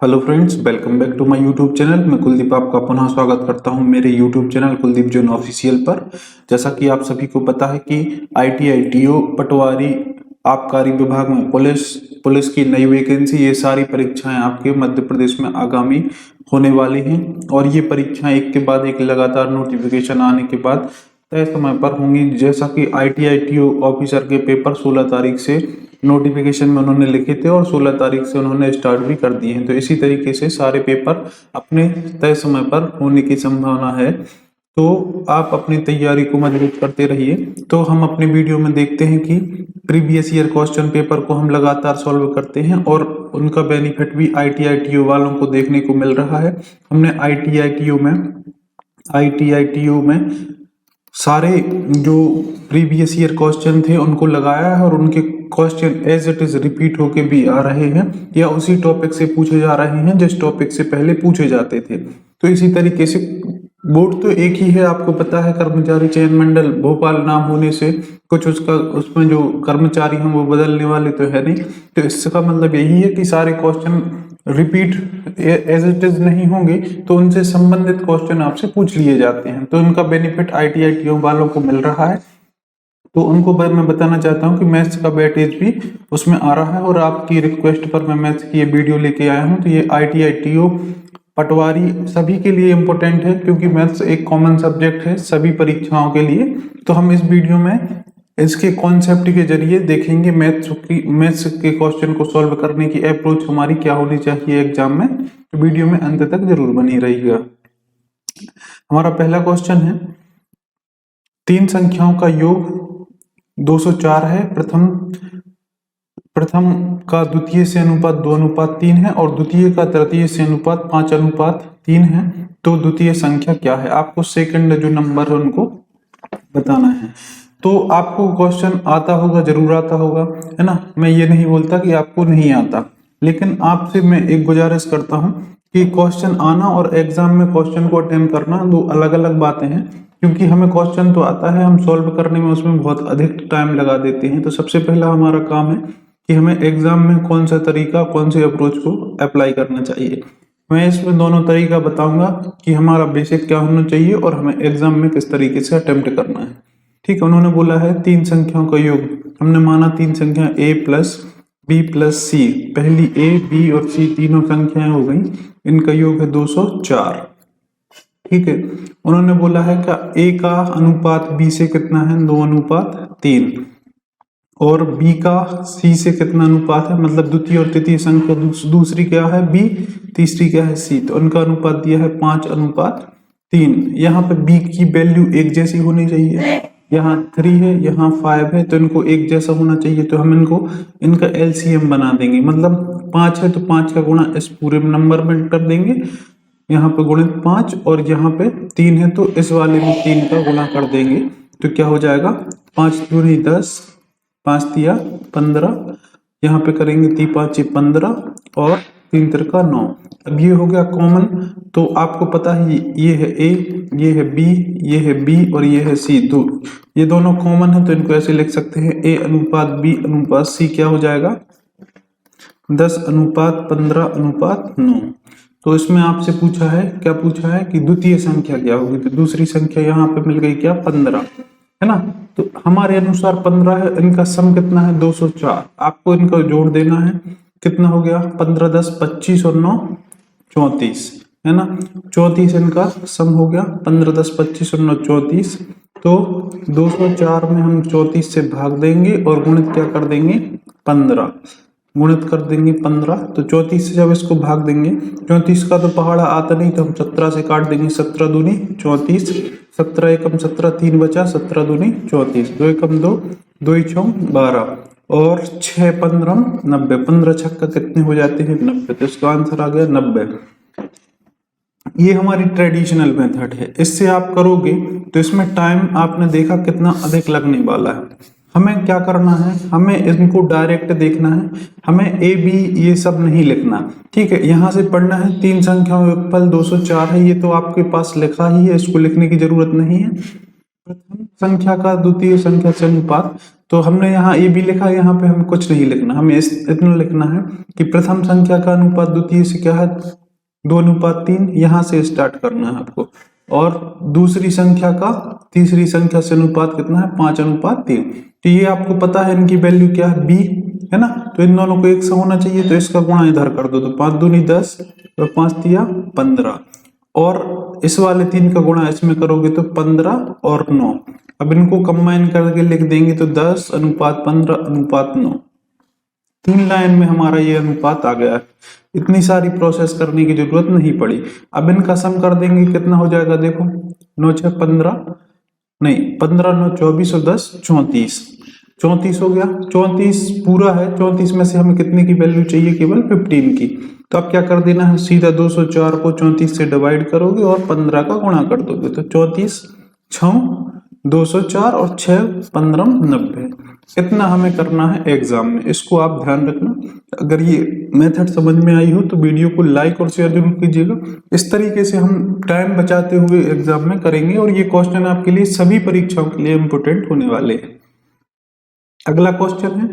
Hello friends, welcome back to my YouTube channel. मैं कुलदीप आपका पुनः स्वागत करता हूं मेरे YouTube channel Kuldeep Jain official पर। जैसा कि आप सभी को पता है कि आईटीआई टीओ पटवारी आबकारी विभाग में पुलिस की नई वैकेंसी, ये सारी परीक्षाएं आपके मध्य प्रदेश में आगामी होने वाली हैं और ये परीक्षाएं एक के बाद एक लगातार नोटिफिकेशन आने के बाद तय समय पर होंगी। जैसा कि आईटीआई टीओ ऑफिसर के पेपर 16 तारीख से नोटिफिकेशन में उन्होंने लिखे थे और 16 तारीख से उन्होंने स्टार्ट भी कर दिए हैं। तो इसी तरीके से सारे पेपर अपने तय समय पर होने की संभावना है। तो आप अपनी तैयारी को मजबूत करते रहिए। तो हम अपने वीडियो में देखते हैं कि प्रीवियस ईयर क्वेश्चन पेपर को हम लगातार सॉल्व करते हैं और उनका बेनिफिट भी आईटीआई टीओ वालों को देखने को मिल रहा है। हमने आईटीआई टीओ में सारे जो प्रीवियस ईयर क्वेश्चन थे उनको लगाया है और उनके question as it is repeat होके भी आ रहे हैं या उसी टॉपिक से पूछे जा रहे हैं जिस टॉपिक से पहले पूछे जाते थे। तो इसी तरीके से बोर्ड तो एक ही है, आपको पता है। कर्मचारी चयन मंडल भोपाल नाम होने से कुछ उसमें जो कर्मचारी हैं वो बदलने वाले तो है नहीं। तो इसका मतलब यही है कि सारे question repeat as it is नहीं होंगे, तो उनसे संबंधित क्वेश्चन आपसे पूछ लिए जाते हैं। तो इनका बेनिफिट आईटीआई टीओ वालों को मिल रहा है। तो उनको मैं बताना चाहता हूं कि मैथ्स का वेटेज भी उसमें आ रहा है और आपकी रिक्वेस्ट पर मैं मैथ्स की ये वीडियो लेके आया हूं। तो ये आईटीआई टीओ पटवारी सभी के लिए इम्पोर्टेंट है क्योंकि मैथ्स एक कॉमन सब्जेक्ट है सभी परीक्षाओं के लिए। तो हम इस वीडियो में इसके कॉन्सेप्ट के जरिए देखेंगे मैथ्स के क्वेश्चन को सॉल्व करने की अप्रोच हमारी क्या होनी चाहिए एग्जाम में। तो वीडियो में अंत तक जरूर बनी रहिएगा। हमारा पहला क्वेश्चन है, तीन संख्याओं का योग 204 है। प्रथम का द्वितीय से अनुपात 2:3 है और द्वितीय का तृतीय से अनुपात 5:3 है। तो द्वितीय संख्या क्या है? आपको सेकंड जो नंबर है उनको बताना है। तो आपको क्वेश्चन आता होगा, जरूर आता होगा, है ना। मैं ये नहीं बोलता कि आपको नहीं आता, लेकिन आपसे मैं एक गुजारिश करता हूं कि क्वेश्चन आना और एग्जाम में क्वेश्चन को अटेम्प्ट करना दो अलग अलग बातें हैं। क्योंकि हमें क्वेश्चन तो आता है, हम सॉल्व करने में उसमें बहुत अधिक टाइम लगा देते हैं। तो सबसे पहला हमारा काम है कि हमें एग्जाम में कौन सा तरीका, कौन से अप्रोच को अप्लाई करना चाहिए। मैं इसमें दोनों तरीका बताऊंगा कि हमारा बेसिक क्या होना चाहिए और हमें एग्जाम में किस तरीके से अटेम्प्ट करना है। ठीक है, उन्होंने बोला है तीन संख्याओं का योग। हमने माना तीन संख्या a plus b plus c। पहली a, b और c तीनों संख्याएं हो गई, इनका योग है 204। ठीक है, उन्होंने बोला है कि a का अनुपात b से कितना है? 2:3। और b का c से कितना अनुपात है? मतलब द्वितीय और तृतीय संख्या दूसरी क्या है? b, तीसरी क्या है? c। तो उनका अनुपात दिया है 5:3। यहाँ पे b की वैल्यू एक जैसी होनी चाहिए। यहाँ 3 है, यहाँ 5 है, तो इनको एक जैसा होना चाहिए। तो हम इनका एलसीएम बना देंगे। मतलब 5 है तो 5 का गुणा इस पूरे नंबर में कर देंगे, यहाँ पे गुणित 5, और यहाँ पे 3 है तो इस वाले में 3 का गुणा कर देंगे। तो क्या हो जाएगा? 5 दूनी 10, 5 तिया 15, यहाँ पे करेंगे 3 5 15 और 3 तिरका 9। अब ये हो गया कॉमन। तो आपको पता है ये है a, ये है b, ये है b और ये है c। तो ये दोनों कॉमन है, तो इनको ऐसे लिख सकते हैं a अनुपात b अनुपात c क्या हो जाएगा? 10:15:9। तो इसमें आपसे पूछा है, क्या पूछा है कि द्वितीय संख्या क्या होगी। तो दूसरी संख्या यहाँ पे मिल गई क्या? 15, है ना। तो हमारे अनुसार 15 है, इनका सम कितना है? 204। आपको इनका जोड़ देना है। कितना हो गया? 15 10 25 और 9 34, है ना। 34 इनका सम हो गया। 15 10 25 और 9 34। तो 204 में हम 34 से भाग देंगे और गुणित क्या कर देंगे? 15 गुणित कर देंगे 15। तो 34 से जब इसको भाग देंगे, 34 का तो पहाड़ा आता नहीं, तो हम 17 से काट देंगे। 17 दूनी 34, 17 एकम 17, 3 बचा, 17 दूनी 34, 2 एकम 2, 2 छम 12 और 6 15 90। 15 छक्का कितने हो जाते हैं? 90। तो इसका आंसर आ गया 90। ये हमारी ट्रेडिशनल मेथड है। इससे आप करोगे तो इसमें टाइम आपने देखा कितना अधिक लगने वाला है। हमें क्या करना है? हमें इनको डायरेक्ट देखना है, हमें ए बी ये सब नहीं लिखना। ठीक है, यहाँ से पढ़ना है तीन संख्याओं का योगफल 204 है, ये तो आपके पास लिखा ही है, इसको लिखने की जरूरत नहीं है। प्रथम संख्या का द्वितीय संख्या से अनुपात तो हमने यहाँ ये भी लिखा, यहाँ पे हमें कुछ नहीं लिखना, हमें इतना लिखना है कि प्रथम संख्या का अनुपात द्वितीय से क्या है 2:3, यहाँ से स्टार्ट करना है आपको। और दूसरी संख्या का तीसरी संख्या से अनुपात कितना है 5:3। तो ये आपको पता है इनकी वैल्यू क्या है b, है ना। तो इन दोनों को एक सा होना चाहिए, तो इसका गुणा इधर कर दो, तो 5 दूनी 10 और 5 तिया 15, और इस वाले 3 का गुणा इसमें करोगे तो 15 और 9। अब इनको कंबाइन करके लिख देंगे तो 10:15:9, 3 लाइन में हमारा ये अनुपात आ गया है। इतनी सारी प्रोसेस करने की जरूरत नहीं पड़ी। अब इनका सम कर देंगे, कितना हो जाएगा, देखो 9 6 15, नहीं 15 9 24 और 10 34, 34 हो गया। 34 पूरा है, 34 में से हमें कितने की वैल्यू चाहिए, केवल 15 की। तो अब क्या कर देना है, सीधा 204 को 34 से डिवाइड करोगे और 15 का गुणा कर दोगे, तो 34 6 204 और 6 15 90। इतना हमें करना है एग्जाम में, इसको आप ध्यान रखना। अगर ये मेथड समझ में आई हो तो वीडियो को लाइक और शेयर जरूर कीजिएगा। इस तरीके से हम टाइम बचाते हुए एग्जाम में करेंगे, और ये क्वेश्चन आपके लिए सभी परीक्षाओं के लिए इम्पोर्टेंट होने वाले हैं। अगला क्वेश्चन है,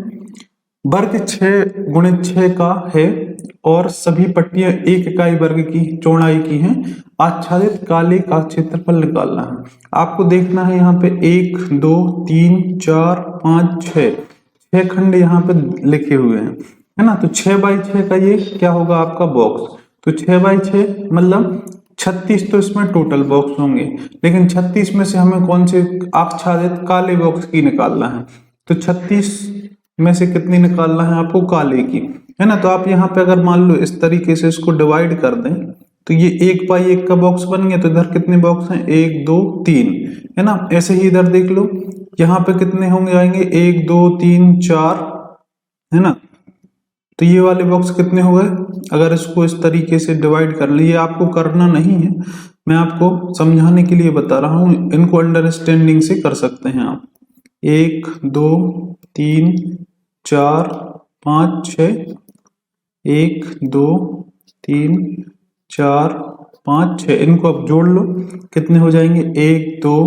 वर्ग 6x6 का है और सभी पट्टियां 1 इकाई वर्ग की चौड़ाई की हैं, आच्छादित काले का क्षेत्रफल निकालना है। आपको देखना है यहाँ पे 1 2 3 4 5 6 खंड यहाँ पे लिखे हुए हैं, है ना। तो 6x6 का ये क्या होगा आपका बॉक्स, तो 6x6 मतलब 36 तो इसमें टोटल बॉक्स होंगे, लेकिन 36 में से हमें कौन से आच्छादित काले बॉक्स की निकालना है, तो 36 में से कितनी निकालना है आपको, काले की, है ना। तो आप यहाँ पे अगर मान लो इस तरीके से इसको डिवाइड कर दें, तो ये 1x1 का बॉक्स बन गया। तो इधर कितने बॉक्स हैं, 1 2 3, है ना। ऐसे ही इधर देख लो, यहाँ पे कितने होंगे आएंगे, 1 2 3 4, है ना। तो ये वाले बॉक्स कितने हो गए, अगर इसको इस तरीके से डिवाइड कर लिए, आपको करना नहीं है, मैं आपको समझाने के लिए बता रहा हूँ, इनको अंडरस्टैंडिंग से कर सकते हैं आप। 1 2 3 4 5 6, 1 2 3 4 5 6, इनको आप जोड़ लो, कितने हो जाएंगे, 1 2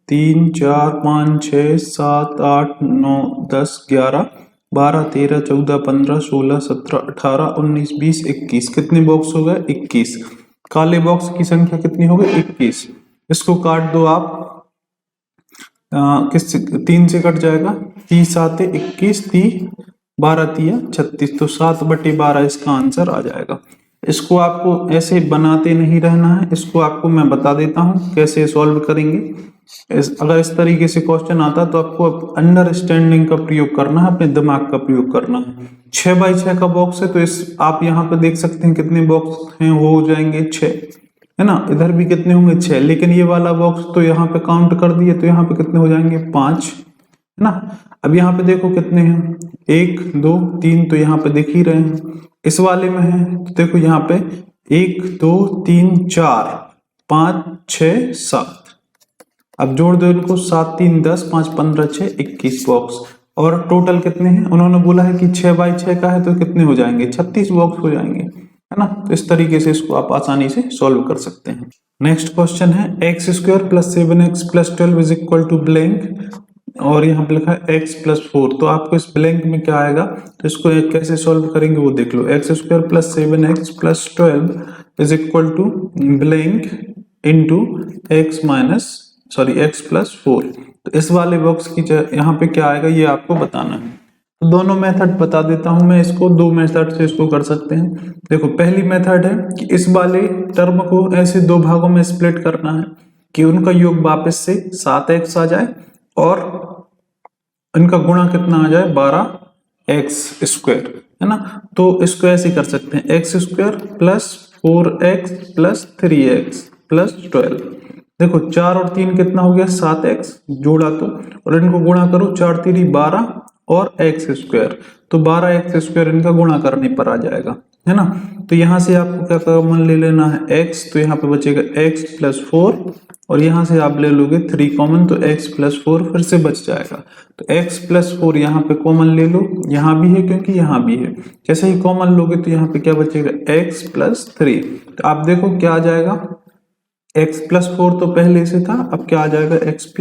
3 4 5 6 7 8 9 10 11 12 13 14 15 16 17 18 19 20 21, कितने बॉक्स हो गए, 21। काले बॉक्स की संख्या कितनी हो गई, 21। इसको काट दो आप, किस 3 से कट जाएगा, 30 7 21, 30 12 तिया 36, तो 7/12 इसका आंसर आ जाएगा। इसको आपको ऐसे बनाते नहीं रहना है, इसको आपको मैं बता देता हूँ कैसे सॉल्व करेंगे। अगर इस तरीके से क्वेश्चन आता तो आपको अंडरस्टैंडिंग का प्रयोग करना है, अपने दिमाग का प्रयोग करना है। 6x6 का बॉक्स है, तो इस आप यहाँ पे देख सकते हैं कितने बॉक्स हैं, वो हो जाएंगे 6, है ना। इधर भी कितने होंगे 6, लेकिन ये वाला बॉक्स तो यहाँ पे काउंट कर दिए, तो यहाँ पे कितने हो जाएंगे 5, है ना। अब यहाँ पे देखो कितने हैं, 1 2 3, तो यहाँ पे देख ही रहे हैं। इस वाले में है तो देखो यहाँ पे 1 2 3 4 5 6 7, अब जोड़ दो इनको, 7 3 10 5 15 6 21 बॉक्स। और टोटल कितने हैं, उन्होंने बोला है कि 6x6 का है, तो कितने हो जाएंगे, 36 बॉक्स हो जाएंगे, है ना। तो इस तरीके से इसको आप आसानी से सॉल्व कर सकते हैं। नेक्स्ट क्वेश्चन है, x² + 7x + 12 = ब्लैंक, और यहाँ पे लिखा है x + 4। तो आपको इस ब्लैंक में क्या आएगा, तो इसको कैसे सॉल्व करेंगे वो देख लो। x² + 7x + 12 = blank into x + 4। तो इस वाले बॉक्स की यहाँ पे क्या आएगा ये आपको बताना है। तो दोनों मेथड बता देता हूं मैं इसको, 2 मेथड से इसको कर सकते हैं। देखो पहली मेथड है कि इस वाले टर्म को ऐसे 2 भागों में स्प्लिट करना है कि उनका योग वापस से 7x आ जाए और इनका गुणा कितना आ जाए 12x², है ना। तो इसको ऐसे कर सकते हैं, x² + 4x + 3x + 12। देखो 4 और 3 कितना हो गया 7x, जोड़ा तो, और इनको गुणा करो, 4 3 12 और x², तो 12x² इनका गुणा करने पर आ जाएगा, है ना। तो यहाँ से आपको क्या कॉमन ले लेना है x, तो यहाँ पे बचेगा x + 4, और यहाँ से आप ले लोगे 3 कॉमन, तो x + 4 फिर से बच जाएगा। तो x + 4 यहाँ पे कॉमन ले लो, यहाँ भी है क्योंकि यहाँ भी है, जैसे ही कॉमन लोगे तो यहाँ पे क्या बचेगा x + 3। तो आप देखो क्या आ जाएगा, x + 4 तो पहले से था, अब क्या आ जाएगा x +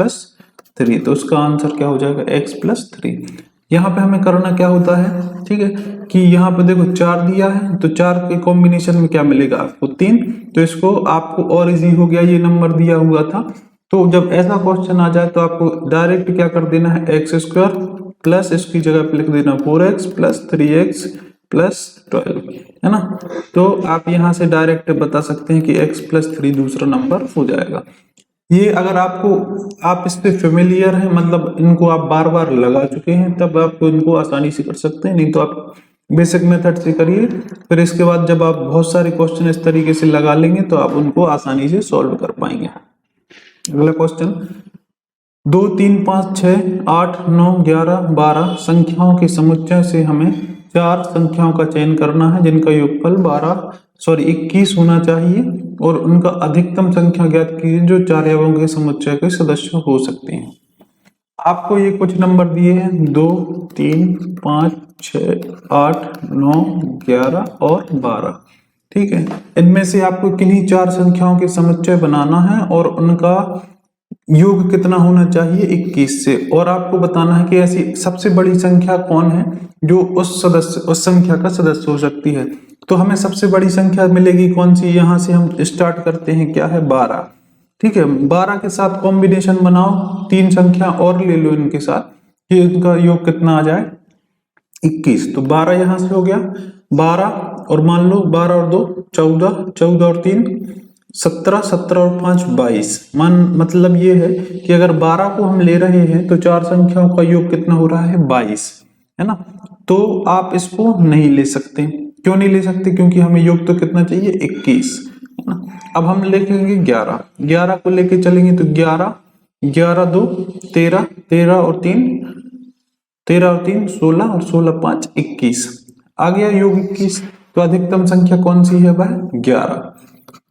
3। तो उसका आंसर क्या हो जाएगा x प्लस 3। यहाँ पे हमें करना क्या होता है, ठीक है, कि यहाँ पे देखो 4 दिया है तो 4 के कॉम्बिनेशन में क्या मिलेगा आपको 3। तो इसको आपको और इजी हो गया, ये नंबर दिया हुआ था। तो जब ऐसा क्वेश्चन आ जाए तो आपको डायरेक्ट क्या कर देना है, एक्स स्क्वायर प्लस इसकी जगह पे लिख देना 4x प्लस 3x प्लस 12, है ना। तो आप यहाँ से डायरेक्ट बता सकते हैं कि x प्लस 3 दूसरा नंबर हो जाएगा। ये अगर आप इस पे फेमिलियर हैं, मतलब इनको आप बार बार लगा चुके हैं, तब आप इनको आसानी से कर सकते हैं, नहीं तो आप बेसिक मेथड से करिए। फिर इसके बाद जब आप बहुत सारे क्वेश्चन इस तरीके से लगा लेंगे तो आप उनको आसानी से सॉल्व कर पाएंगे। अगला क्वेश्चन, 2 3 5 6 8 9 11 12 संख्याओं के समुच्चय से हमें 4 संख्याओं का चयन करना है जिनका योगफल 21 होना चाहिए और उनका अधिकतम संख्या ज्ञात कीजिए जो 4 अवयवों के समुच्चय के सदस्य हो सकते हैं। आपको ये कुछ नंबर दिए हैं 2 3 5 6 8 9 11 और 12, ठीक है। इनमें से आपको किन्हीं 4 संख्याओं के समुच्चय बनाना है और उनका योग कितना होना चाहिए 21 से, और आपको बताना है कि ऐसी सबसे बड़ी संख्या कौन है जो उस संख्या का सदस्य हो सकती है। तो हमें सबसे बड़ी संख्या मिलेगी कौन सी, यहां से हम स्टार्ट करते हैं, क्या है 12, ठीक है। 12 के साथ कॉम्बिनेशन बनाओ, 3 संख्या और ले लो इनके साथ, कि इनका योग कितना आ जाए 21। तो 12 यहां से हो गया 12, और मान लो 12 और 2 14, 14 और 3 17, 17 और 5 22। मतलब ये है कि अगर 12 को हम ले रहे हैं तो 4 संख्याओं का योग कितना हो रहा है 22, है ना। तो आप इसको नहीं ले सकते, क्यों नहीं ले सकते, क्योंकि हमें योग तो कितना चाहिए 21, है ना। अब हम लिखेंगे 11, 11 को लेके चलेंगे तो 11, 11 2 13, 13 और 3 16 और 16 5 21 आ गया योग 21। तो अधिकतम संख्या कौन सी है वह 11।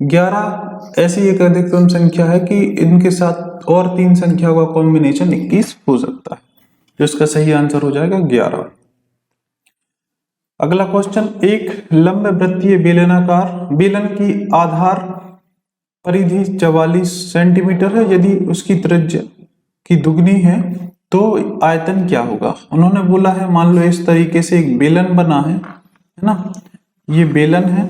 11 ऐसी एक अधिकतम संख्या है कि इनके साथ और 3 संख्या का कॉम्बिनेशन 21 हो सकता है, जो इसका सही आंसर हो जाएगा 11। अगला क्वेश्चन, एक लंब वृत्तीय बेलनाकार बेलन की आधार परिधि 44 सेंटीमीटर है, यदि उसकी त्रिज्या की दुगनी है तो आयतन क्या होगा। उन्होंने बोला है, मान लो इस तरीके से एक बेलन बना है ना, ये बेलन है,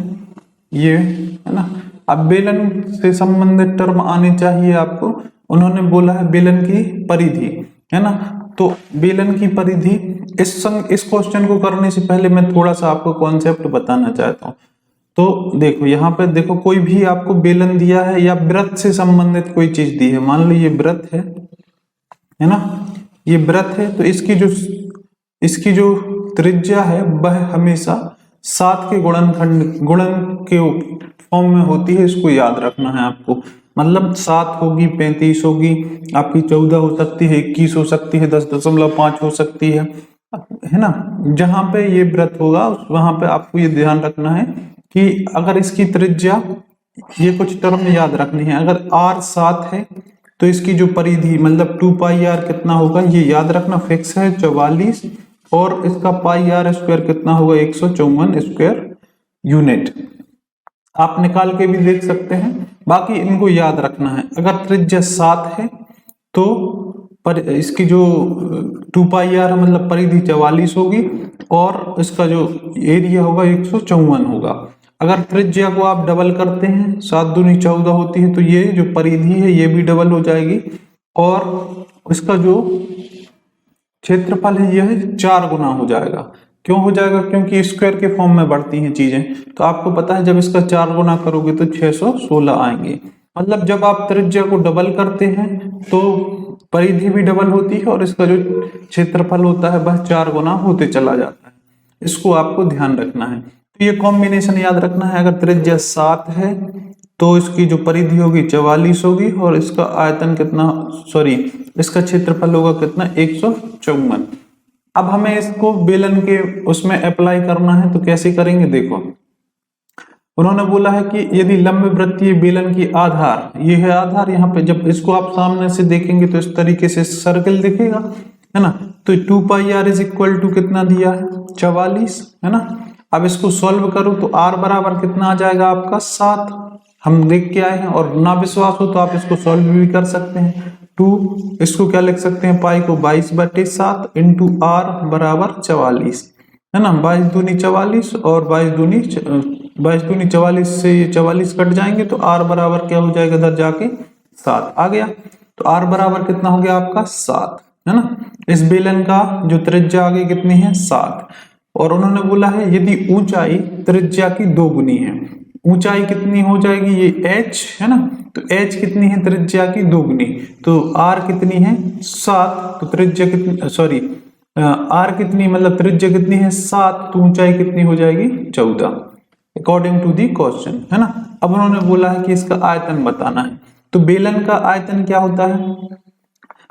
ये है ना। अब बेलन से संबंधित टर्म आने चाहिए आपको। उन्होंने बोला है बेलन की परिधि, है ना। तो बेलन की परिधि, इस क्वेश्चन को करने से पहले मैं थोड़ा सा आपको कॉन्सेप्ट बताना चाहता हूँ। तो देखो यहाँ पे देखो, कोई भी आपको बेलन दिया है या वृत्त से संबंधित कोई चीज दी है, मान लो ये वृत्त है ना, ये वृत्त है, तो इसकी जो त्रिज्या है वह हमेशा 7 के गुणन के फॉर्म में होती है। इसको याद रखना है आपको, मतलब 7 होगी, 35 होगी, आपकी 14 हो सकती है, 21 हो सकती है, 10.5 हो सकती है ना। जहां पे ये वृत्त होगा वहां पे आपको ये ध्यान रखना है कि अगर इसकी त्रिज्या, ये कुछ टर्म याद रखनी है, अगर r 7 है तो इसकी जो परिधि मतलब 2 पाई r कितना होगा, ये याद रखना फिक्स है 44, और इसका पाई r स्क्वायर कितना होगा 154 स्क्वायर यूनिट। आप निकाल के भी देख सकते हैं, बाकी इनको याद रखना है। अगर त्रिज्या 7 है तो इसकी जो 2 पाई r मतलब परिधि 44 होगी और इसका जो एरिया होगा 154 होगा। अगर त्रिज्या को आप डबल करते हैं, 7 दूनी 14 होती है, तो ये जो परिधि है ये भी डबल हो जाएगी, और इसका जो क्षेत्रफल है यह 4 गुना हो जाएगा। क्यों हो जाएगा, क्योंकि स्क्वायर के फॉर्म में बढ़ती हैं चीजें। तो आपको पता है जब इसका 4 गुना करोगे तो 616 आएंगे। मतलब जब आप त्रिज्या को डबल करते हैं तो परिधि भी डबल होती है और इसका जो क्षेत्रफल होता है वह 4 गुना होते चला जाता है। इसको आपको ध्यान रखना है। तो ये कॉम्बिनेशन याद रखना है, अगर त्रिज्या 7 है तो इसकी जो परिधि होगी 44 होगी, और इसका आयतन कितना, इसका क्षेत्रफल होगा कितना 154। अब हमें इसको बेलन के उसमें अप्लाई करना है, तो कैसे करेंगे देखो। उन्होंने बोला है कि यदि लंब वृत्तीय बेलन की आधार, ये है आधार, यहाँ पे जब इसको आप सामने से देखेंगे तो इस तरीके से सर्कल दिखेगा, है ना। तो 2 पाई r इज इक्वल टू कितना दिया है 44, है ना। अब इसको सॉल्व करो तो r बराबर कितना आ जाएगा आपका 7, हम देख के आए हैं, और ना विश्वास हो तो आप इसको सॉल्व भी कर सकते हैं। 2 इसको क्या लिख सकते हैं, पाई को 22/7 इंटू आर बराबर 44, है ना। 22 दूनी 44 और 22 दूनी 44 से 44 कट जाएंगे तो आर बराबर क्या हो जाएगा, इधर जाके 7 आ गया। तो आर बराबर कितना हो गया आपका 7, है ना। इस बेलन का जो त्रिज्या आगे कितनी है 7, और उन्होंने बोला है यदि ऊंचाई त्रिज्या की 2 गुनी है, ऊंचाई कितनी हो जाएगी, ये h है ना, तो h कितनी है त्रिज्या की 2 गुनी, तो r कितनी है 7, तो त्रिज्या कितनी, सॉरी r कितनी, मतलब त्रिज्या कितनी है 7, तो ऊंचाई कितनी हो जाएगी 14 अकॉर्डिंग टू दी क्वेश्चन, है ना। अब उन्होंने बोला है कि इसका आयतन बताना है, तो बेलन का आयतन क्या होता है,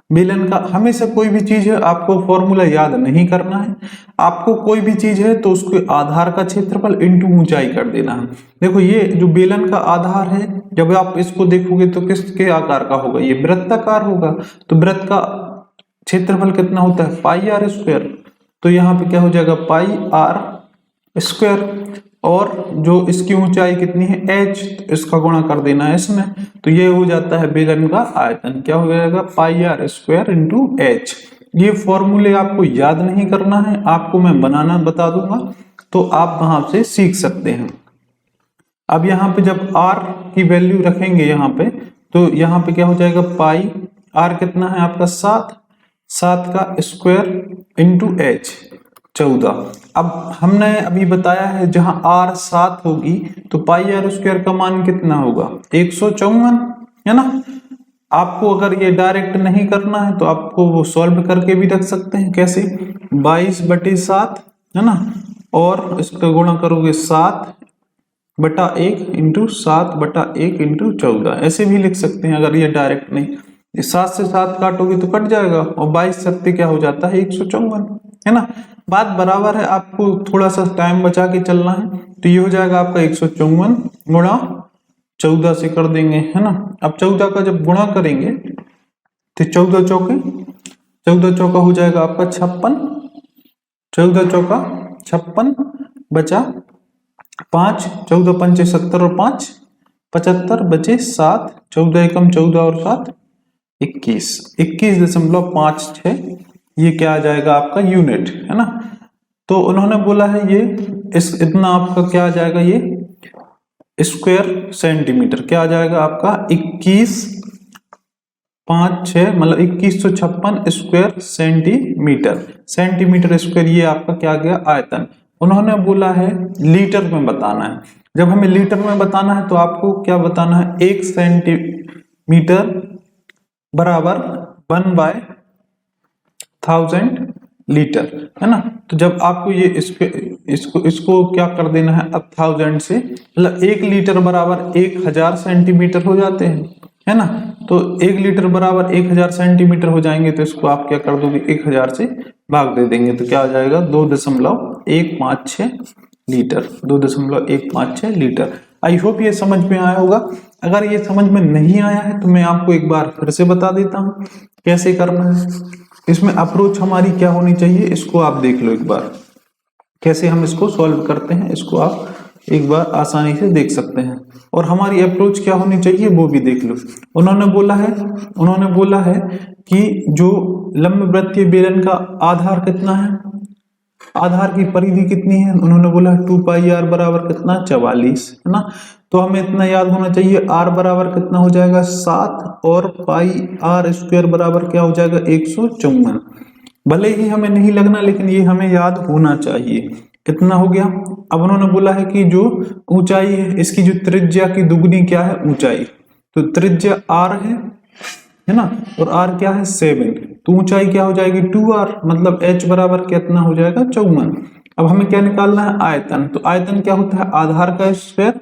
बेलन का हमेशा कोई भी चीज है आपको फॉर्मूला याद नहीं करना है, आपको कोई भी चीज है तो उसके आधार का क्षेत्रफल इंटू ऊंचाई कर देना है। देखो ये जो बेलन का आधार है, जब आप इसको देखोगे तो किसके आकार का होगा, ये वृत्ताकार होगा, तो वृत्त का क्षेत्रफल कितना होता है पाई आर स्क्वायर, तो यहाँ पे क्या हो जाएगा पाई आर स्क्वायर, और जो इसकी ऊंचाई कितनी है h, तो इसका गुणा कर देना है इसमें, तो ये हो जाता है बेलन का आयतन, क्या हो जाएगा पाई आर स्क्वायर इंटू एच। ये फॉर्मूले आपको याद नहीं करना है, आपको मैं बनाना बता दूंगा तो आप वहां से सीख सकते हैं। अब यहाँ पे जब r की वैल्यू रखेंगे यहाँ पे, तो यहाँ पे क्या हो जाएगा पाई r कितना है आपका 7 का स्क्वायर इंटू एच 14। अब हमने अभी बताया है जहां r 7 होगी तो पाई आर स्क्वायर का मान कितना होगा 154, है ना। आपको अगर ये डायरेक्ट नहीं करना है तो आपको वो सॉल्व करके भी रख सकते हैं, कैसे 22/7, है ना, और इसका गुणा करोगे 7/1 इंटू 7/1 इंटू 14, ऐसे भी लिख सकते हैं अगर ये डायरेक्ट नहीं। 7 से 7 काटोगे तो कट जाएगा, और 22 सत्ते क्या हो जाता है 154, है ना। बात बराबर है, आपको थोड़ा सा टाइम बचा के चलना है, तो ये हो जाएगा आपका 154 गुणा 14 से कर देंगे, है ना। अब 14 का जब गुणा करेंगे तो 14 चौका हो जाएगा आपका 56, 14 चौका 56 बचा 5, 14 पंचे 70 और 5 75 बचे 7, 14 एकम 14 और 7 21.56, ये क्या आ जाएगा आपका यूनिट, है ना। तो उन्होंने बोला है ये इतना आपका क्या आ जाएगा, ये स्क्वायर सेंटीमीटर क्या आ जाएगा आपका 21.56 मतलब 2156 स्क्वायर सेंटीमीटर स्क्वायर, ये आपका क्या गया आयतन। उन्होंने बोला है लीटर में बताना है, जब हमें लीटर में बताना है तो आपको क्या बताना है 1 सेंटीमीटर बराबर 1/1000 लीटर, है ना। तो जब आपको ये इसको क्या कर देना है अब 1000 से, मतलब 1 लीटर बराबर 1000 सेंटीमीटर हो जाते हैं, है ना। तो 1 लीटर बराबर 1000 सेंटीमीटर हो जाएंगे, तो इसको आप क्या कर दोगे 1000 से भाग दे देंगे, तो क्या आ जाएगा 2.156 लीटर, 2.156 लीटर। आई होप ये समझ में आया होगा। अगर ये समझ में नहीं आया है तो मैं आपको एक बार फिर से बता देता हूँ कैसे करना है। इसमें अप्रोच हमारी क्या होनी चाहिए, इसको आप देख लो एक बार, कैसे हम इसको सॉल्व करते हैं, इसको आप एक बार आसानी से देख सकते हैं, और हमारी अप्रोच क्या होनी चाहिए वो भी देख लो। उन्होंने बोला है कि जो लंबवृत्तीय बेलन का आधार कितना है, आधार की परिधि कितनी है, उन्होंने बोला 2 पाई आर बराबर कितना 44, है ना। तो हमें इतना याद होना चाहिए आर बराबर कितना हो जाएगा 7, और पाई आर स्क्वायर बराबर क्या हो जाएगा 154। भले ही हमें नहीं लगना लेकिन ये हमें याद होना चाहिए। कितना हो गया। अब उन्होंने बोला है कि जो ऊंचाई है इसकी जो त्रिज्या की दुगनी क्या है ऊंचाई, तो त्रिज्या आर है ना, और आर क्या है 7, तो ऊंचाई क्या हो जाएगी 2r, मतलब h बराबर कितना हो जाएगा 54। अब हमें क्या निकालना है आयतन, तो आयतन क्या होता है आधार का स्क्वायर,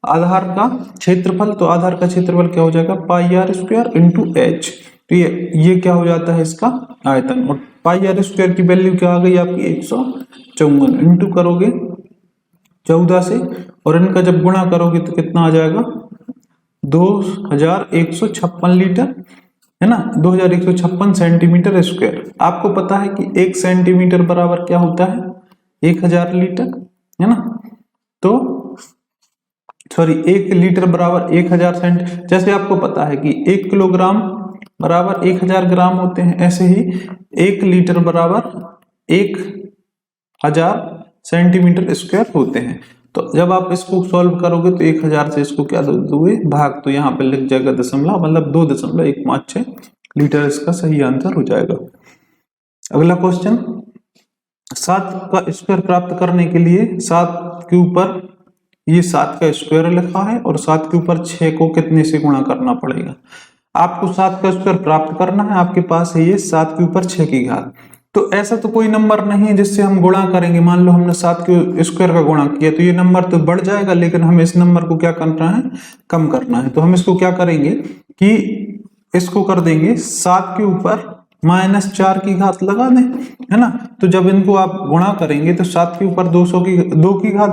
आधार का क्षेत्रफल, तो आधार का क्षेत्रफल क्या हो जाएगा पाई आर स्क्वायर इंटू एच, तो ये क्या हो जाता है इसका आयतन, और पाई आर स्क्वायर की वैल्यू क्या आ गई आपकी 154, इंटू करोगे 14 से, और इनका जब गुणा करोगे तो कितना आ जाएगा 2156 लीटर, है ना, 2156 सेंटीमीटर स्क्वायर। आपको पता है कि 1 सेंटीमीटर बराबर क्या होता है 1000 लीटर, है ना, तो सॉरी 1 लीटर बराबर 1000 सेंट। जैसे आपको पता है कि 1 किलोग्राम बराबर 1000 ग्राम होते हैं। ऐसे ही 1 लीटर बराबर 1000 सेंटीमीटर स्क्वायर होते हैं। तो जब आप इसको सॉल्व करोगे तो 1000 से इसको क्या दोगे भाग, तो यहाँ पे लिख जाएगा दशमलव, मतलब 2.156 लीटर इसका सही आंसर हो जाएगा। अगला क्वेश्चन, 7 का स्क्वायर प्राप्त करने के लिए 7 के ऊपर ये 7 का स्क्वायर लिखा है और 7 के ऊपर 6 को कितने से गुणा करना पड़ेगा। आपको 7 का स्क्वायर प्राप्त करना है, आपके पास है ये 7 के ऊपर 6 की घात। तो ऐसा तो कोई नंबर नहीं है जिससे हम गुणा करेंगे। मान लो हमने 7 के स्क्वायर का गुणा किया तो ये नंबर तो बढ़ जाएगा, लेकिन हमें इस नंबर को क्या करना है, कम करना है। तो हम इसको क्या करेंगे कि इसको कर देंगे 7 के ऊपर -4 की घात लगा दें, है ना। तो जब इनको आप गुणा करेंगे तो 7 के ऊपर 2 की घात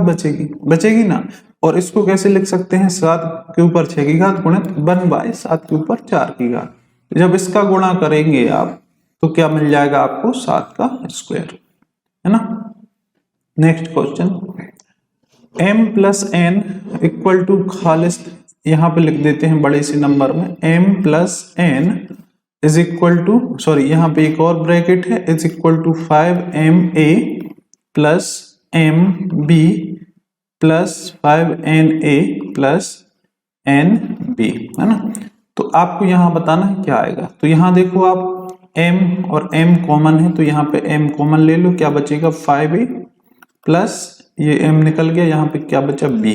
बचेगी ना। और इसको कैसे लिख सकते हैं, 7 के ऊपर 6 की घात गुणित 1/7 के ऊपर 4 की घात। जब इसका गुणा करेंगे आप तो क्या मिल जाएगा आपको, 7 का स्क्वायर, है ना। नेक्स्ट क्वेश्चन, m + n = खालिस, यहाँ पे लिख देते हैं बड़े से नंबर में, m + n यहाँ पे एक और ब्रैकेट है, = 5ma + mb + 5na + nb, है ना। तो आपको यहाँ बताना है क्या आएगा। तो यहाँ देखो आप m और m कॉमन है, तो यहाँ पे m कॉमन ले लो, क्या बचेगा 5a प्लस ये m निकल गया, यहाँ पे क्या बचा b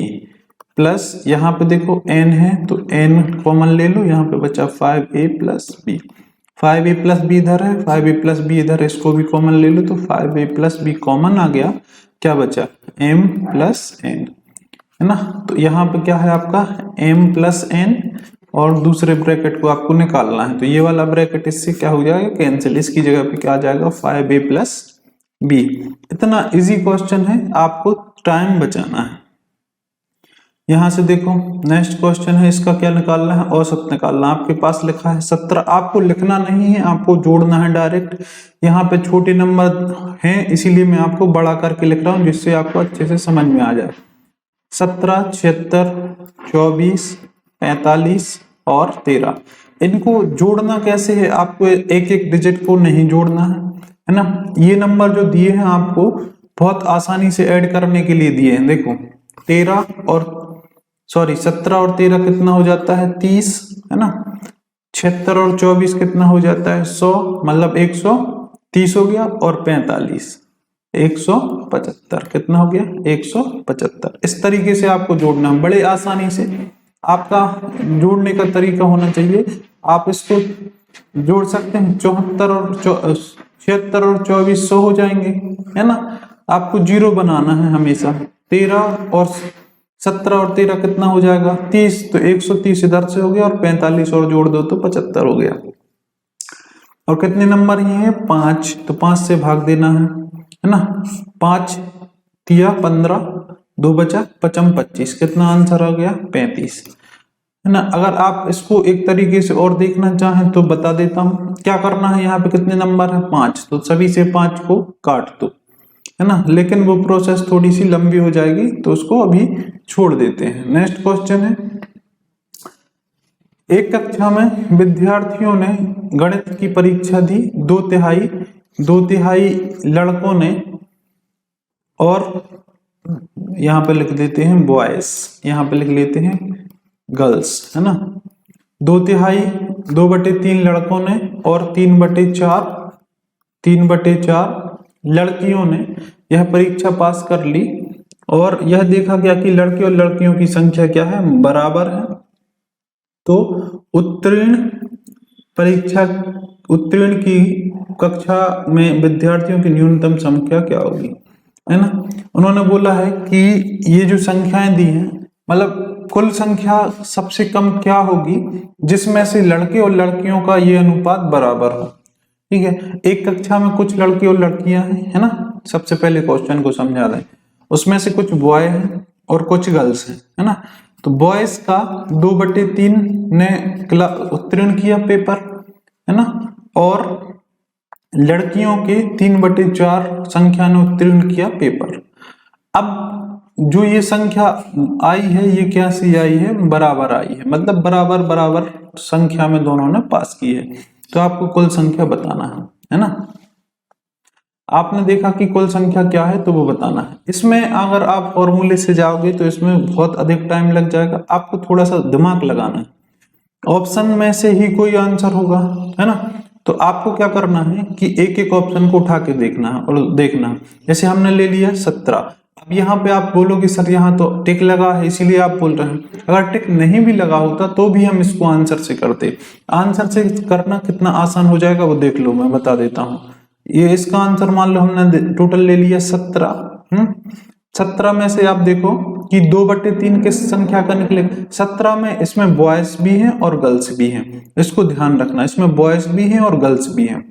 प्लस यहाँ पे देखो n है तो n कॉमन ले लो, यहाँ पे बचा 5a + b। 5a + b इधर है, 5a + b इधर, इसको भी कॉमन ले लो, तो 5a + b कॉमन आ गया, क्या बचा m + n, है ना। तो यहाँ पे क्या है आपका m + n और दूसरे ब्रैकेट को आपको निकालना है, तो ये वाला ब्रैकेट इससे क्या हो जाएगा कैंसिल, इसकी जगह पे क्या आ जाएगा 5a + b। इतना इजी क्वेश्चन है, आपको टाइम बचाना है। यहां से देखो नेक्स्ट क्वेश्चन है, इसका क्या निकालना है, औसत निकालना। आपके पास लिखा है 17, आपको लिखना नहीं है, आपको जोड़ना है डायरेक्ट। यहाँ पे छोटे नंबर हैं इसीलिए मैं आपको बड़ा करके लिख रहा हूँ, जिससे आपको अच्छे से समझ में आ जाए। 17, 76, 24, 45 और 13, इनको जोड़ना कैसे है, आपको एक एक डिजिट को नहीं जोड़ना है ना। ये नंबर जो दिए हैं आपको बहुत आसानी से ऐड करने के लिए दिए हैं। देखो 17 और 13 कितना हो जाता है 30, है ना। 76 और 24 कितना हो जाता है 100, मतलब 130 हो गया, और 45 175, कितना हो गया 175। इस तरीके से आपको जोड़ना है, बड़े आसानी से। आपका जोड़ने का तरीका होना चाहिए, आप इसको जोड़ सकते हैं 76 और 24 100 हो जाएंगे, है ना। आपको जीरो बनाना है हमेशा। 17 और 13 कितना हो जाएगा 30, तो 130 इधर से हो गया, और 45 और जोड़ दो तो 75 हो गया। और कितने नंबर ये है 5, तो 5 से भाग देना है ना। 5 तिया 15, 2 बचा 5 25, कितना आंसर आ गया 35, है ना। अगर आप इसको एक तरीके से और देखना चाहें तो बता देता हूं, क्या करना है, यहाँ पे कितने नंबर है 5, तो सभी से 5 को काट दो, है ना। लेकिन वो प्रोसेस थोड़ी सी लंबी हो जाएगी, तो उसको अभी छोड़ देते हैं। नेक्स्ट क्वेश्चन है, एक कक्षा में विद्यार्थियों ने गणित की परीक्षा दी, 2/3 लड़कों ने, और यहाँ पे लिख देते हैं बॉयज, यहाँ पे लिख लेते हैं गर्ल्स, है ना। 2/3 लड़कों ने और 3/4 लड़कियों ने यह परीक्षा पास कर ली, और यह देखा गया कि लड़के और लड़कियों की संख्या क्या है, बराबर है। तो उत्तीर्ण की कक्षा में विद्यार्थियों की न्यूनतम संख्या क्या होगी, है ना। उन्होंने बोला है कि ये जो संख्याएं दी हैं, मतलब कुल संख्या सबसे कम क्या होगी जिसमें से लड़के और लड़कियों का ये अनुपात बराबर हो। ठीक है, एक कक्षा में कुछ लड़के और लड़कियां हैं, है ना। सबसे पहले क्वेश्चन को समझा दें, उसमें से कुछ बॉय हैं और कुछ गर्ल्स हैं, है ना। तो बॉयज का 2/3 ने उत्तीर्ण किया पेपर, है ना, और लड़कियों के 3/4 संख्या ने उत्तीर्ण किया पेपर। अब जो ये संख्या आई है ये क्या सी आई है, बराबर आई है, मतलब बराबर बराबर संख्या में दोनों ने पास की है। तो आपको कुल संख्या बताना है ना। आपने देखा कि कुल संख्या क्या है तो वो बताना है। इसमें अगर आप फॉर्मूले से जाओगे तो इसमें बहुत अधिक टाइम लग जाएगा, आपको थोड़ा सा दिमाग लगाना है। ऑप्शन में से ही कोई आंसर होगा, है ना। तो आपको क्या करना है कि एक एक ऑप्शन को उठा के देखना है और देखना है। जैसे हमने ले लिया 17, अब यहाँ पे आप बोलोगे सर यहाँ तो टिक लगा है इसीलिए आप बोल रहे हैं। अगर टिक नहीं भी लगा होता तो भी हम इसको आंसर से करते। आंसर से करना कितना आसान हो जाएगा वो देख लो, मैं बता देता हूँ। ये इसका आंसर मान लो हमने टोटल ले लिया 17। 17 में से आप देखो कि 2/3 किस संख्या का निकले। 17 में इसमें बॉयज भी हैं और गर्ल्स भी हैं, इसको ध्यान रखना, इसमें बॉयज भी हैं और गर्ल्स भी हैं।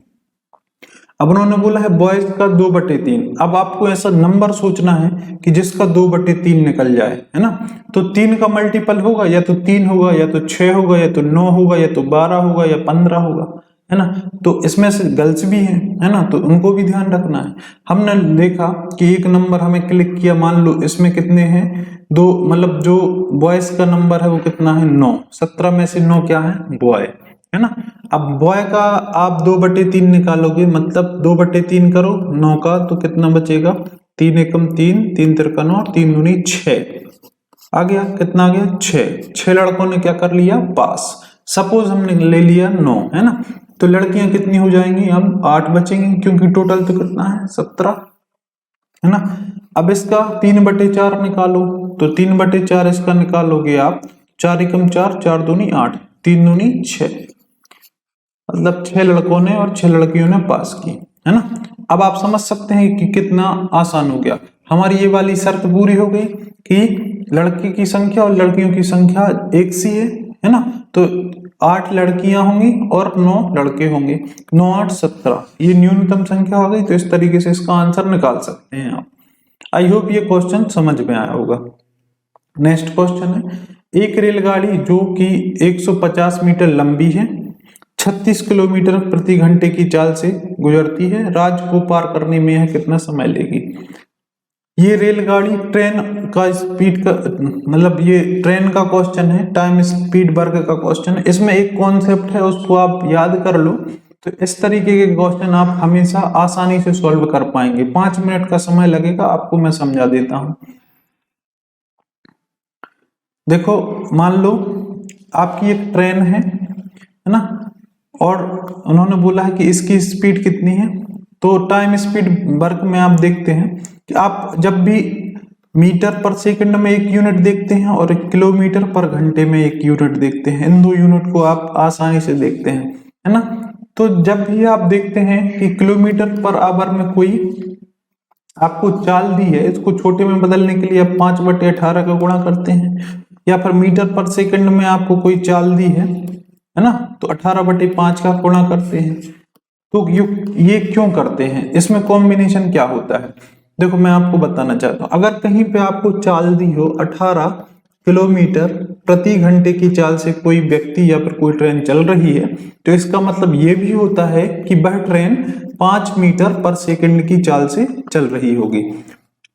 अब उन्होंने बोला है बॉयज का 2/3। अब आपको ऐसा नंबर सोचना है कि जिसका 2/3 निकल जाए, है ना। तो 3 का मल्टीपल होगा, या तो 3 होगा, या तो 6 होगा, या तो 9 होगा, या तो 12 होगा, या 15 होगा, है ना। तो इसमें से गर्ल्स भी हैं, है ना, तो उनको भी ध्यान रखना है। हमने देखा कि एक नंबर हमें क्लिक किया, मान लो इसमें कितने हैं, 2, मतलब जो बॉयज का नंबर है वो कितना है, 9। 17 में से 9 क्या है, बॉय, है ना। अब बॉय का आप 2/3 निकालोगे, मतलब 2/3 करो 9 का, तो कितना बचेगा, 3 एकम 3, 3 तिरका 9, 3 दूनी 6 आ गया। कितना आ गया, 6। 6 लड़कों ने क्या कर लिया, पास। सपोज हमने ले लिया 9, है ना। तो लड़कियां कितनी हो जाएंगी, अब 8 बचेंगी, क्योंकि टोटल तो कितना है, 17, है ना। अब इसका 3/4 निकालो, तो 3/4 इसका निकालोगे आप, 4 एकम 4, 4 दूनी 8, 3 दूनी 6, मतलब 6 लड़कों ने और 6 लड़कियों ने पास की, है ना। अब आप समझ सकते हैं कि कितना आसान हो गया। हमारी ये वाली शर्त पूरी हो गई कि लड़की की संख्या और लड़कियों की संख्या एक सी है ना। तो 8 लड़कियां होंगी और 9 लड़के होंगे, 9 8 17, ये न्यूनतम संख्या हो गई। तो इस तरीके से इसका आंसर निकाल सकते हैं आप। आई होप ये क्वेश्चन समझ में आया होगा। नेक्स्ट क्वेश्चन है, एक रेलगाड़ी जो कि 150 मीटर लंबी है, 36 किलोमीटर प्रति घंटे की चाल से गुजरती है, राज्य को पार करने में यह कितना समय लेगी। ये रेलगाड़ी ट्रेन का स्पीड का, मतलब ये ट्रेन का क्वेश्चन है, टाइम स्पीड वर्ग का क्वेश्चन है। इसमें एक कॉन्सेप्ट है उसको आप याद कर लो, तो इस तरीके के क्वेश्चन आप हमेशा आसानी से सॉल्व कर पाएंगे। 5 मिनट का समय लगेगा, आपको मैं समझा देता हूं। देखो मान लो आपकी एक ट्रेन है ना, और उन्होंने बोला है कि इसकी स्पीड कितनी है। तो टाइम स्पीड वर्क में आप देखते हैं कि आप जब भी मीटर पर सेकंड में एक यूनिट देखते हैं और किलोमीटर पर घंटे में एक यूनिट देखते हैं, इन दो यूनिट को आप आसानी से देखते हैं, है ना। तो जब भी आप देखते हैं कि किलोमीटर पर आवर में कोई आपको चाल दी है, इसको छोटे में बदलने के लिए आप 5/18 का गुणा करते हैं, या फिर मीटर पर सेकंड में आपको कोई चाल दी है ना, तो 18/5 का गुणा करते हैं। तो ये क्यों करते हैं, इसमें कॉम्बिनेशन क्या होता है, देखो मैं आपको बताना चाहता हूं। अगर कहीं पे आपको चाल दी हो 18 किलोमीटर प्रति घंटे की चाल से कोई व्यक्ति या फिर कोई ट्रेन चल रही है, तो इसका मतलब ये भी होता है कि वह ट्रेन 5 मीटर पर सेकंड की चाल से चल रही होगी।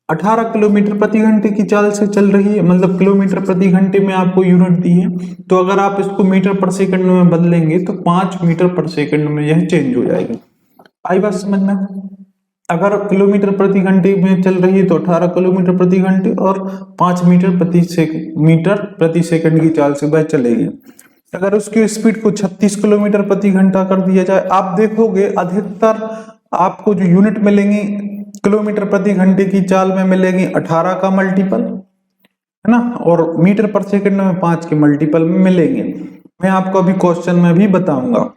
18 किलोमीटर प्रति घंटे की चाल से चल रही है, मतलब किलोमीटर प्रति घंटे में आपको यूनिट दी है, तो अगर आप इसको मीटर पर सेकंड में बदलेंगे तो 5 मीटर पर सेकंड में यह चेंज हो जाएगी। आई बात समझ में। अगर किलोमीटर प्रति घंटे में चल रही है तो 18 किलोमीटर प्रति घंटे और 5 मीटर प्रति सेकंड की चाल से वह चलेगी। अगर उसकी स्पीड को 36 किलोमीटर प्रति घंटा कर दिया जाए, आप देखोगे अधिकतर आपको जो यूनिट मिलेंगी किलोमीटर प्रति घंटे की चाल में मिलेगी 18 का मल्टीपल, है ना, और मीटर पर सेकंड में 5 के मल्टीपल में मिलेंगे। मैं आपको अभी क्वेश्चन में भी बताऊंगा।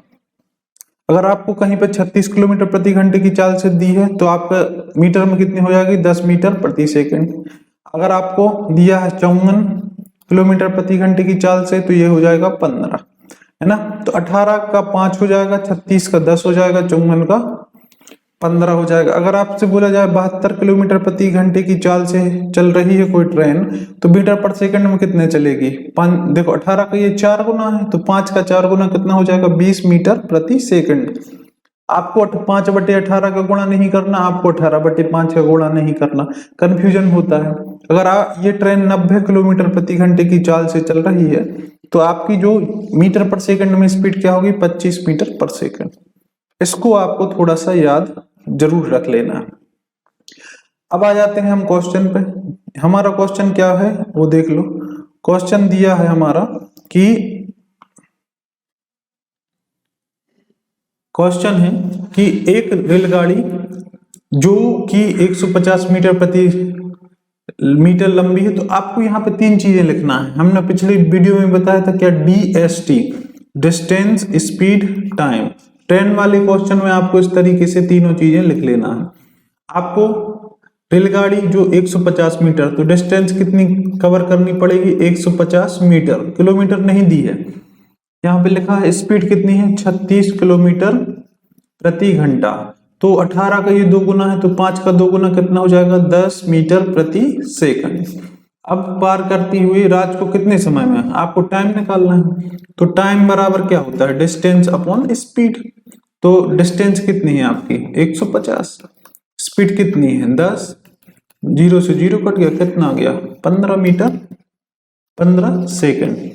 अगर आपको कहीं पर 36 किलोमीटर प्रति घंटे की चाल से दी है तो आपका मीटर में कितनी हो जाएगी, 10 मीटर प्रति सेकंड। अगर आपको दिया है 54 किलोमीटर प्रति घंटे की चाल से, तो ये हो जाएगा 15, है ना। तो 18 का 5 हो जाएगा, 36 का 10 हो जाएगा, 54 का 15 हो जाएगा। अगर आपसे बोला जाए 72 किलोमीटर प्रति घंटे की चाल से चल रही है कोई ट्रेन, तो मीटर पर सेकंड में कितने चलेगी, देखो 18 का ये 4 गुना है, तो 5 का 4 गुना कितना हो जाएगा, 20 मीटर प्रति सेकंड। आपको 5/18 का गुणा नहीं करना, आपको 18/5 का गुणा नहीं करना, कंफ्यूजन होता है। अगर ये ट्रेन 90 किलोमीटर प्रति घंटे की चाल से चल रही है तो आपकी जो मीटर पर सेकंड में स्पीड क्या होगी, 25 मीटर पर सेकंड। इसको आपको थोड़ा सा याद जरूर रख लेना। अब आ जाते हैं हम क्वेश्चन पे। हमारा क्वेश्चन क्या है वो देख लो। क्वेश्चन दिया है हमारा कि क्वेश्चन है कि एक रेलगाड़ी जो कि 150 मीटर प्रति मीटर लंबी है, तो आपको यहाँ पे 3 चीजें लिखना है। हमने पिछले वीडियो में बताया था क्या, DST, distance, speed, time. Train वाले क्वेश्चन में आपको इस तरीके से तीनों चीजें लिख लेना है। आपको रेलगाड़ी जो 150 मीटर, तो डिस्टेंस कितनी कवर करनी पड़ेगी, 150 मीटर, किलोमीटर नहीं दी है। यहाँ पे लिखा है स्पीड कितनी है, 36 किलोमीटर प्रति घंटा। तो 18 का ये 2 गुना है, तो 5 का 2 गुना कितना हो जाएगा, 10 मीटर प्रति सेकंड। अब पार करती हुई रात को कितने समय में, आपको टाइम निकालना है। तो टाइम बराबर क्या होता है, डिस्टेंस अपॉन स्पीड। तो डिस्टेंस कितनी है आपकी 150, स्पीड कितनी है 10, 0 से 0 कट गया, कितना आ गया 15 मीटर 15 सेकंड।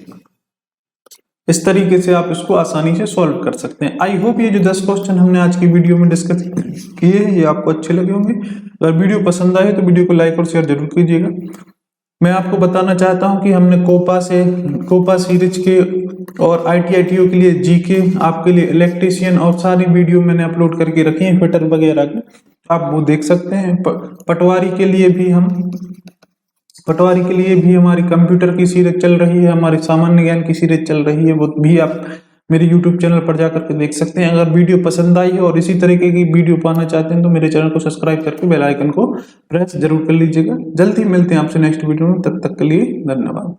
इस तरीके से आप इसको आसानी से सॉल्व कर सकते हैं। आई होप ये जो 10 क्वेश्चन हमने आज की वीडियो में डिस्कस किए ये आपको अच्छे लगे होंगे। अगर वीडियो पसंद आए तो वीडियो को लाइक और शेयर जरूर कीजिएगा। मैं आपको बताना चाहता हूं कि हमने कोपा सीरीज के और ITITO के लिए जीके, आपके लिए इलेक्ट्रीशियन और सारी वीडियो मैंने अपलोड करके रखी है फिटर वगैरह की, आप वो देख सकते हैं। पटवारी के लिए भी हमारी कंप्यूटर की सीरीज चल रही है, हमारी सामान्य ज्ञान की सीरीज चल रही है, वो भी आप मेरे YouTube चैनल पर जाकर के देख सकते हैं। अगर वीडियो पसंद आई है और इसी तरीके की वीडियो पाना चाहते हैं तो मेरे चैनल को सब्सक्राइब करके बेल आइकन को प्रेस जरूर कर लीजिएगा। जल्दी मिलते हैं आपसे नेक्स्ट वीडियो में, तब तक के लिए धन्यवाद।